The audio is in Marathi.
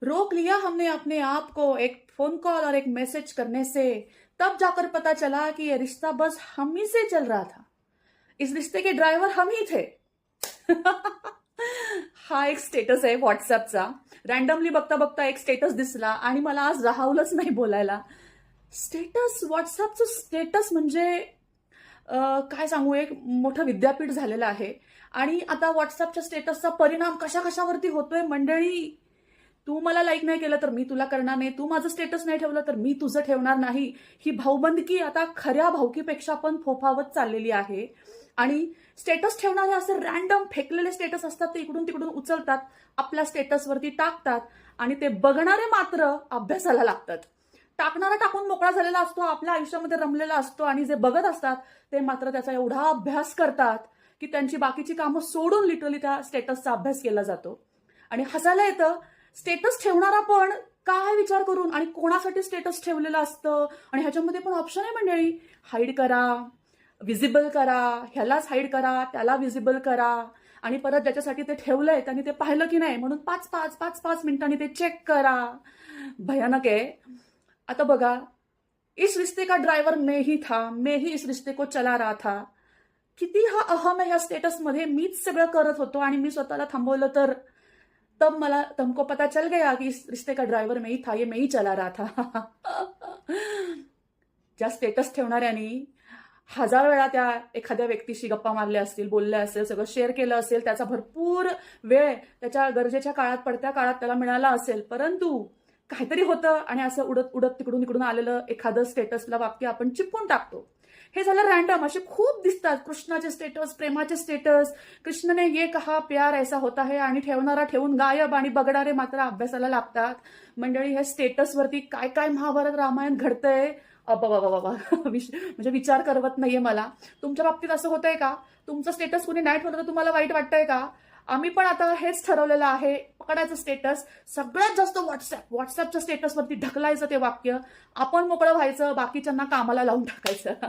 रोक लिया हमने अपने आप को एक फोन कॉल और एक मैसेज करने से। तब जाकर पता चला कि ये रिश्ता बस हम ही से चल रहा था। इस रिश्ते के ड्रायव्हर हम ही थे. हा एक स्टेटस आहे व्हॉट्सअपचा. रॅन्डमली बघता बघता एक स्टेटस दिसला आणि मला आज राहवलंच नाही बोलायला. स्टेटस, व्हॉट्सअपचं स्टेटस म्हणजे काय सांगू, एक मोठं विद्यापीठ झालेलं आहे. आणि आता व्हॉट्सअपच्या स्टेटसचा परिणाम कशा कशावरती होतोय मंडळी. तू मला लाईक नाही केलं तर मी तुला करणार नाही, तू माझं स्टेटस नाही ठेवलं तर मी तुझं ठेवणार नाही. ही भाऊबंदकी आता खऱ्या भाऊकीपेक्षा पण फोफावत चाललेली आहे. आणि स्टेटस ठेवणारे असे रॅन्डम फेकलेले स्टेटस असतात, ते इकडून तिकडून उचलतात, आपल्या स्टेटसवरती टाकतात आणि ते बघणारे मात्र अभ्यासाला लागतात. टाकणारा टाकून मोकळा झालेला असतो, आपल्या आयुष्यामध्ये रमलेला असतो, आणि जे बघत असतात ते मात्र त्याचा एवढा अभ्यास करतात की त्यांची बाकीची कामं सोडून लिटरली त्या स्टेटसचा अभ्यास केला जातो. आणि हसायला येतं, स्टेटस ठेवणारा पण काय विचार करून आणि कोणासाठी स्टेटस ठेवलेलं असतं. आणि ह्याच्यामध्ये पण ऑप्शन आहे मंडळी, हाईड करा, विजिबल करा, ह्यालाच हाईड करा, त्याला विजिबल करा, आणि परत ज्याच्यासाठी ते ठेवलंय त्यांनी ते पाहिलं की नाही म्हणून 5-5 मिनिटांनी ते चेक करा. भयानक आहे. आता बघा, इस रिश्ते का ड्रायव्हर मैं ही था, मैं ही इस रिश्ते को चला रहा था. किती हा अहम आहे ह्या स्टेटसमध्ये. मीच सगळं करत होतो आणि मी स्वतःला थांबवलं तर. तब मला तुमको पता चल गया कि इस रिश्ते का ड्रायव्हर मैं ही था, ये मैं ही चला रहा था. ज्या स्टेटस ठेवणाऱ्यांनी 1000 वेळा त्या एखाद्या व्यक्तीशी गप्पा मारल्या असतील, बोलल्या असेल, सगळं शेअर केलं असेल, त्याचा भरपूर वेळ त्याच्या गरजेच्या काळात, पडत्या काळात त्याला मिळाला असेल, परंतु काहीतरी होतं आणि असं उडत उडत तिकडून इकडून आलेलं एखादं स्टेटसला वाक्य आपण चिपकून टाकतो. हे झालं रॅन्डम. असे खूप दिसतात कृष्णाचे स्टेटस, प्रेमाचे स्टेटस. कृष्णने ये कहा प्यार ऐसा होता है, आणि ठेवणारा ठेवून गायब आणि बघणारे मात्र अभ्यासाला लागतात. मंडळी, हे स्टेटसवरती काय काय महाभारत रामायण घडतंय बाबा. म्हणजे विचार करवत नाहीये मला. तुमच्या बाबतीत असं होतंय का? तुमचं स्टेटस कुणी नाही ठेवलं तर तुम्हाला वाईट वाटतंय का? आम्ही पण आता हेच ठरवलेलं आहे, पकडायचं स्टेटस, सगळ्यात जास्त व्हॉट्सअपच्या स्टेटसवरती ढकलायचं ते वाक्य, आपण मोकळं व्हायचं, बाकीच्यांना कामाला लावून टाकायचं.